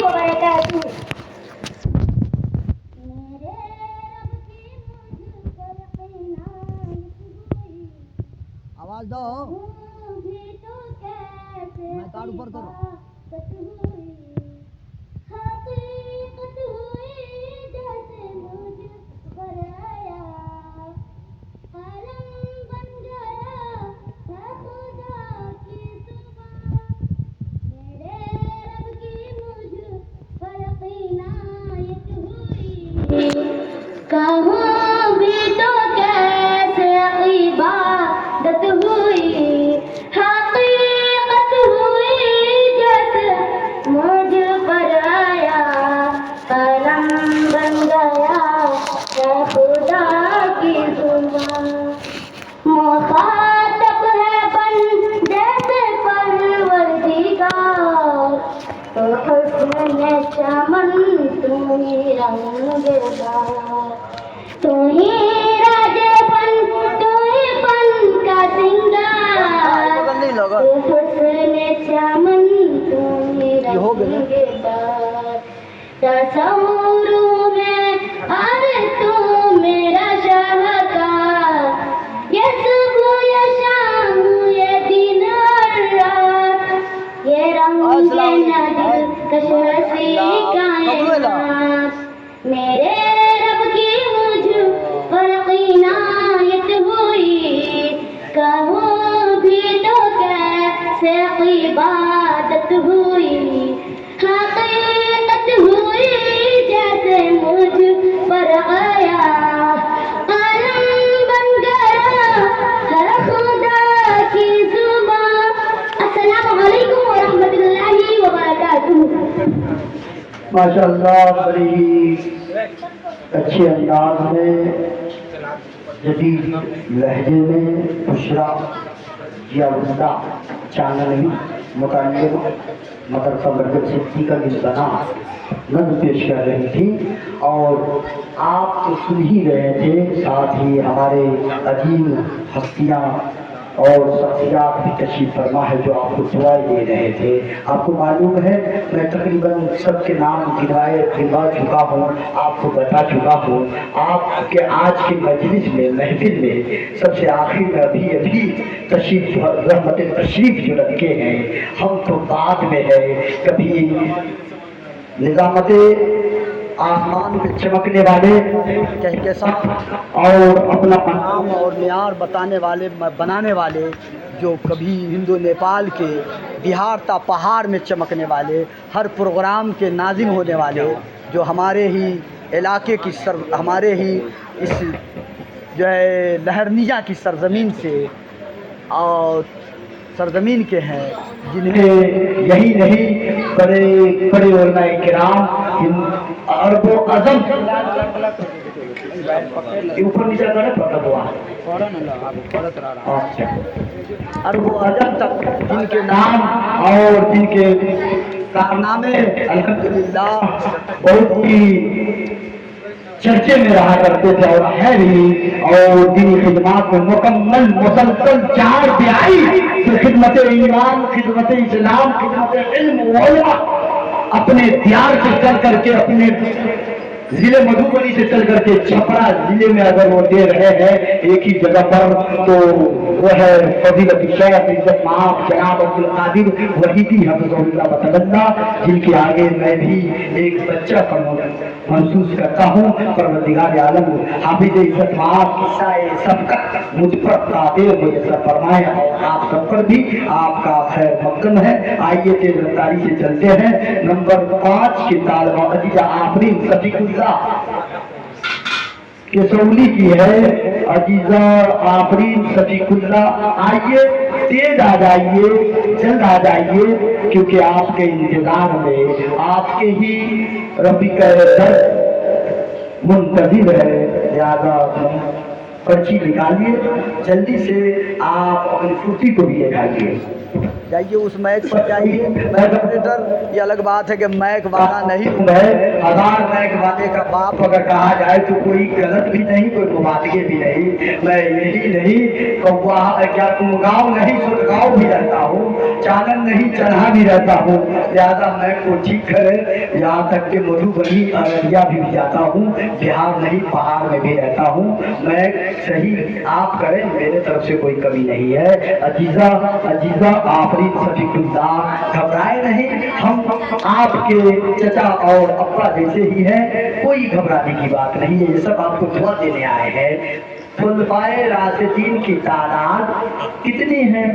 وبرکاتہ. آواز دو. میں کارڈ اوپر کروں. کہوں بھی تو کیسے عبادت ہوئی، حقیقت ہوئی جیسے مجھ پر آیا، قلم بن گیا ہے خدا کی زبان، مخاطب ہے بن جیسے پروردگار، تو حسن چمن تو ہی رنگ دار، تو ہی راج فن، تو ہی فن کا سنگار، تو حسن چمن تو ہی رنگ دار، تصوروں میں ہر تو میرا شاہکار، یہ صبح یہ شام یہ دن اور رات، یہ رنگ نظر کشمسی کائنات، میرے رب کی مجھ پر عنایت ہوئی، کہوں بھی تو کیسے عبادت ہوئی، حقیقت ہوئی جیسے مجھ پر آیا، قلم بن گیا ہے خدا کی زبان. السلام علیکم ورحمۃ اللہ وبرکاتہ. ماشاء اللہ بڑی اچھے انداز میں جدید لہجے میں بشرا جیاوندہ چانلوی متعلق مدرسہ مرکز سٹی کا بنا نظم پیش کر رہی تھی، اور آپ تو سن ہی رہے تھے، ساتھ ہی ہمارے عظیم ہستیاں اور شخصیات بھی تشریف فرما ہے جو آپ کو دعائیں دے رہے تھے. آپ کو معلوم ہے میں تقریباً سب کے نام گنوا چکا ہوں، آپ کو بتا چکا ہوں. آپ کے آج کے مجلس میں محفل میں سب سے آخر میں ابھی تشریف رحمت تشریف جو رکھے ہیں، ہم تو بعد میں ہے، کبھی نظامت آسمان میں چمکنے والے کہکشاں اور اپنا نام اور معیار بنانے والے جو کبھی ہند و نیپال کے بہار تا پہاڑ میں چمکنے والے، ہر پروگرام کے ناظم ہونے والے، جو ہمارے ہی علاقے کی ہمارے ہی اس جو ہے لہرنیجا کی سرزمین سے اور سرزمین کے ہیں، جنہیں یہی نہیں بڑے بڑے علماء کرام عرب و عجم اوپر نیچے کرے پتہ ہوا عرب و عجم تک جن کے نام نام اور جن کے کارنامے الحمدللہ بہت ہی چرچے میں رہا کرتے تھے اور ہے بھی، اور دینی خدمات میں مکمل مسلسل چار دیائی خدمت ایمان، خدمت اسلام، خدمت علم علماء، اپنے دیار سے چل کر کے اپنے ضلع مدھوبنی سے چل کر کے چھپرا ضلع میں اگر وہ دے رہے ہیں ایک ہی جگہ پر، تو وہ ہے فضیلت شیخ عزت مآب جناب عبدالقادر وحیدی حفظہ اللہ وتعالى، جن کے آگے میں بھی ایک بچہ کا محسوس کرتا ہوں. پروردگار عالم حافظ عزت مآب کی سائے سبقت مجھ پر قادر میسر فرمائے، اور آپ سب پر بھی آپ کا خیر مقدم ہے. آئیے تیز رفتاری سے چلتے ہیں. نمبر 5 کے طالبہ عزیزہ آفرین صدیق اللہ کسولی کی ہے، عزیزہ آفرین صدیق اللہ. آئیے تیز آ جائیے، جلد آ جائیے، کیونکہ آپ کے انتظار میں آپ کے ہی رفیق در منتظر ہے. لہذا पर्ची निकालिए, जल्दी से आप अपनी कुर्सी को भी दिखाइए। जाइए उस मैक पर जाइए। मैक ऑपरेटर, ये अलग बात है कि मैक वाला नहीं है, हजार मैक वाले का बाप अगर कहा जाए तो कोई गलत भी नहीं, कोई मुबादगे भी नहीं। मैं यही नहीं कौवा क्या तुम गाँव नहीं सुरगाँव भी रहता हूँ, चानन नहीं चढ़ा भी रहता हूँ, लिहाजा मैं को ठीक करे। यहाँ तक कि मधुबनी अररिया भी जाता हूँ, बिहार नहीं पहाड़ में भी रहता हूँ। मैं सही आप करें, मेरे तरफ से कोई कमी नहीं है। अजीजा अजीजा आफरीन सफीकुल्लाह, घबराए नहीं, हम आपके चचा और अब्बा जैसे ही हैं, कोई घबराने की बात नहीं है। ये सब आपको दुआ देने आए हैं। खुलफाए राशिदीन की तादाद कितनी है?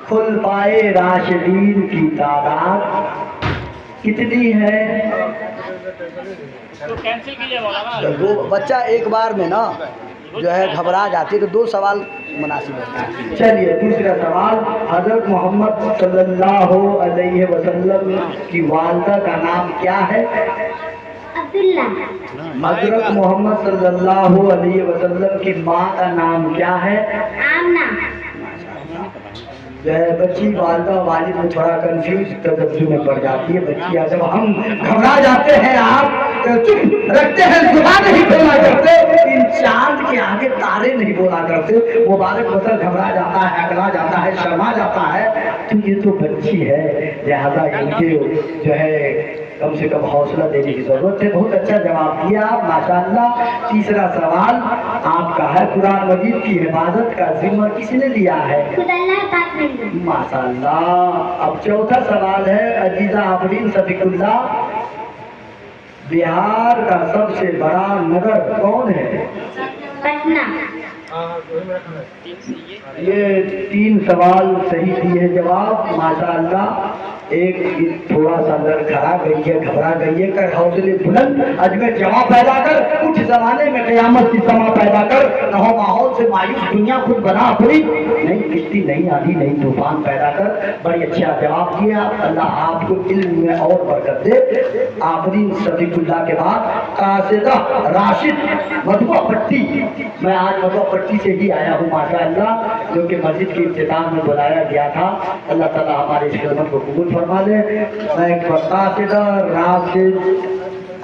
खुलफाए राशिदीन की तादाद कितनी है? तो कैंसिल कीजिए मौलाना। तो दो बच्चा एक बार में ना जो है घबरा जाती है, तो 2 सवाल मुनासिब होता है। चलिए दूसरा सवाल, हजरत मोहम्मद सल्लल्लाहु अलैहि वसल्लम की वालिदा का नाम क्या है? अब्दुल्ला। हजरत मोहम्मद सल्लल्लाहु अलैहि वसल्लम की माँ का नाम क्या है? आमना। जो है बच्ची वालिदा वालिद में थोड़ा कंफ्यूज तजब्बे में पड़ जाती है बच्ची। जब हम घबरा जाते हैं, आप चुप रखते हैं, जुबान नहीं बोला करते, इन चांद के आगे तारे नहीं बोला करते। मुबारक बदल घबरा जाता है, अगला जाता है, शर्मा जाता है। तो ये तो बच्ची है, लिहाजा इनके जो है कम से कम हौसला देने की जरूरत है। बहुत अच्छा जवाब दिया आप, माशाअल्लाह। तीसरा सवाल आपका है, कुरान मजीद की हिफाजत का जिम्मा किसने लिया है? खुदाल्लाह पाक ने। माशाअल्लाह। अब चौथा सवाल है, अजीजा आफरीन सफीकुल्लाह, बिहार का सबसे बड़ा नगर कौन है? पटना। ये 3 सवाल सही दिए जवाब, माशाअल्लाह। एक थोड़ा सा अंदर खड़ा गई है, घबरा गई है, कर हौसले बुलंद, अजमेर जमा पैदा कर, कुछ जमाने में कयामत की समा पैदा कर, न हो माहौल से मायूस दुनिया खुद बना अपनी, नहीं किश्ती नहीं आधी नहीं तूफान पैदा कर। बड़ी अच्छा जवाब दिया, अल्लाह आपको इल्म में और बरकत दे। आफरीन सफीकुल्लाह के बाद कासिदा राशिद मधुआ पट्टी, मैं आज मधुआ पट्टी से ही आया हूँ माशाअल्लाह, जो कि मस्जिद के इफ्तिताह में बुलाया गया था। अल्लाह ताला हमारे इस खिदमत को कबूल फरमा ले। मैं कासिदा राशिद,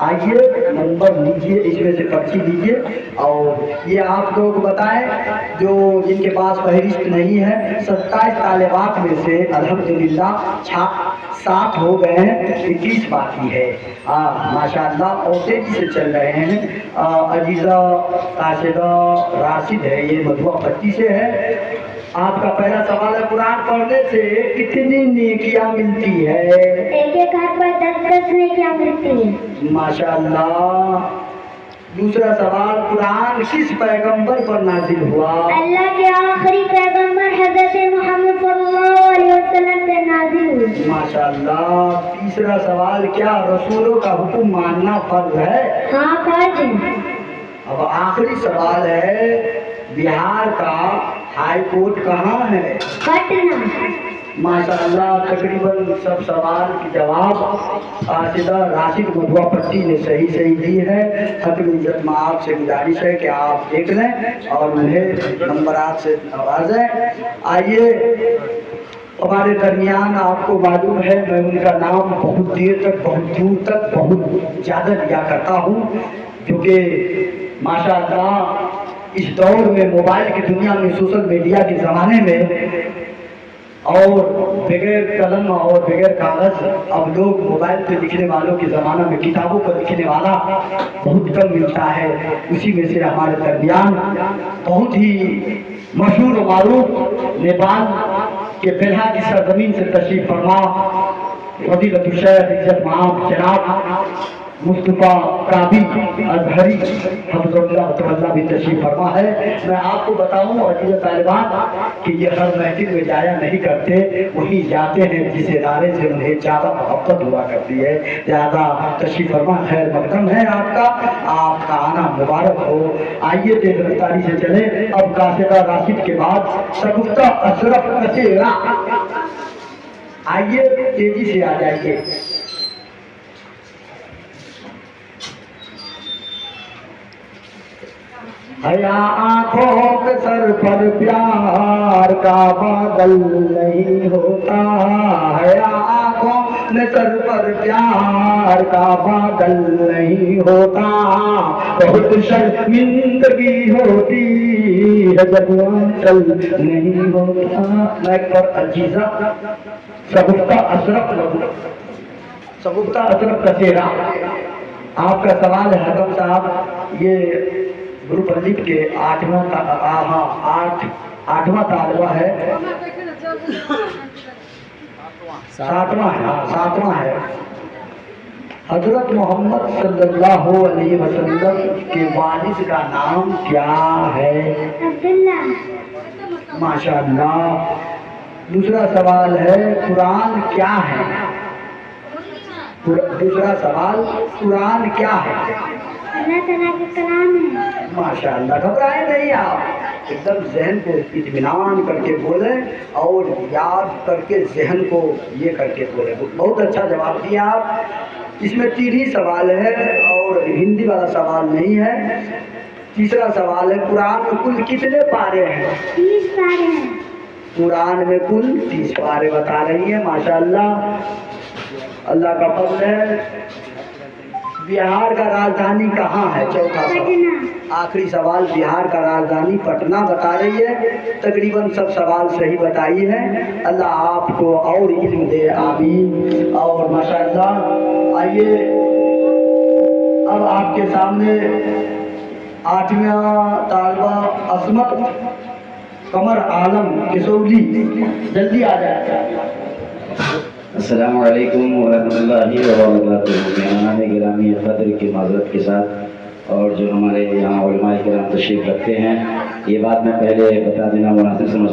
आइए नंबर लीजिए, इसमें से पर्ची लीजिए। और ये आप लोग बताएं जो जिनके पास फहरिस्त नहीं है, 27 तालिबात में से अल्हम्दुलिल्लाह 60 हो गए हैं, 21 बाकी है। माशाअल्लाह और तेजी से चल रहे हैं। अजीजा कासिदा राशिद है, ये मधुआ पट्टी से है। आपका पहला सवाल है, कुरान पढ़ने से कितनी नेकियां मिलती है? एक हाथ पर 10 नेकियां मिलती है। माशाअल्लाह। दूसरा सवाल, कुरान किस पैगंबर पर नाजिल हुआ? अल्लाह के आखिरी पैगंबर हजरत मोहम्मद सल्लल्लाहु अलैहि वसल्लम पे नाजिल हुई। माशाअल्लाह। तीसरा सवाल, क्या रसूलों का हुक्म मानना फर्ज है? हाँ फर्ज है। अब आखिरी सवाल है, बिहार का हाई कोर्ट कहाँ है? पटना। माशाअल्लाह। तकरीबन सब सवाल के जवाब कासिदा राशिद मधुआ पट्टी ने सही दी है। हक में इज्जत में आपसे गुजारिश है कि आप देख लें और उन्हें नंबरात से नवाजें। आइए हमारे दरमियान, आपको मालूम है मैं उनका नाम बहुत देर तक, बहुत दूर तक, बहुत ज़्यादा लिया करता हूँ, क्योंकि माशाअल्लाह इस दौर में, मोबाइल की दुनिया में, सोशल मीडिया के ज़माने में, और बगैर कलम और बगैर कागज़, अब लोग मोबाइल पे लिखने वालों के ज़माना में किताबों पर लिखने वाला बहुत कम मिलता है। उसी में से हमारे दरमियान बहुत ही मशहूर और मारूफ नेपाल के पेल्हा की सरजमीन से तशरीफ फरमा फजीलतुल शेख इज्जत माब जनाब मुस्तफ़ा काबी अजहरी हफ़िज़हुल्लाह भी तशरीफ फरमा है। मैं आपको बताऊं अजीज़ तालिबान कि ये हर महफिल में जाया नहीं करते, वहीं जाते हैं जिस इदारे से उन्हें ज़्यादा मोहब्बत हुआ करती है। ज़्यादा तशरीफ फरमा, खैर मकदम है आपका आना मुबारक हो। आइए तेज रफ्तारी से चले। अब कासिदा राशिद के बाद शगुफ्ता अशरफ कसेरा, आइए तेजी से आ जाइए। हया आंखों के सर पर प्यार का बादल नहीं होता, हया आंखों में सर पर प्यार का बादल नहीं होता, बहुत शर्मिंदगी होती है जब आंचल नहीं होता। मैं पर अजीजा शगुफ्ता अशरफ का चेहरा। आपका सवाल है हकम साहब, ये गुरु प्रदीप के आठवां तालबा है, सातवां है। हजरत मोहम्मद सल्लल्लाहु अलैहि वसल्लम के वालिद का नाम क्या है? अब्दुल्ला। माशाअल्लाह। दूसरा सवाल है, कुरान क्या है? दूसरा सवाल, कुरान क्या है? अल्लाह ताला का कलाम है। माशाअल्लाह। घबराए नहीं आप, एकदम जहन को इत्मीनान करके बोले और याद करके जहन को ये करके बोले। बहुत अच्छा जवाब दिया आप। इसमें 3 ही सवाल है और हिंदी वाला सवाल नहीं है। तीसरा सवाल है, कुरान में कुल कितने पारे हैं? 30 पारे हैं। कुरान में कुल 30 पारे बता रही है। माशाअल्लाह, अल्लाह का फضل है। बिहार का राजधानी कहाँ है? चौथा सवाल। पटना। आखिरी सवाल, बिहार का राजधानी पटना बता रही है। तकरीबन सब सवाल सही बताई है। अल्लाह आपको और इल्म दे, आमीन। और माशाअल्लाह, आइए अब आपके सामने 8वां तालबा असमत कमर आलम किशोरी, जल्दी आ जाए। अस्सलामु अलैकुम वरहमतुल्लाहि वबरकातुहू। मेहमान गिरामी क़द्र की माज़रत के साथ और जो हमारे यहाँ उलमाए किराम तशरीफ़ रखते हैं, ये बात मैं पहले बता देना मुनासिब समझ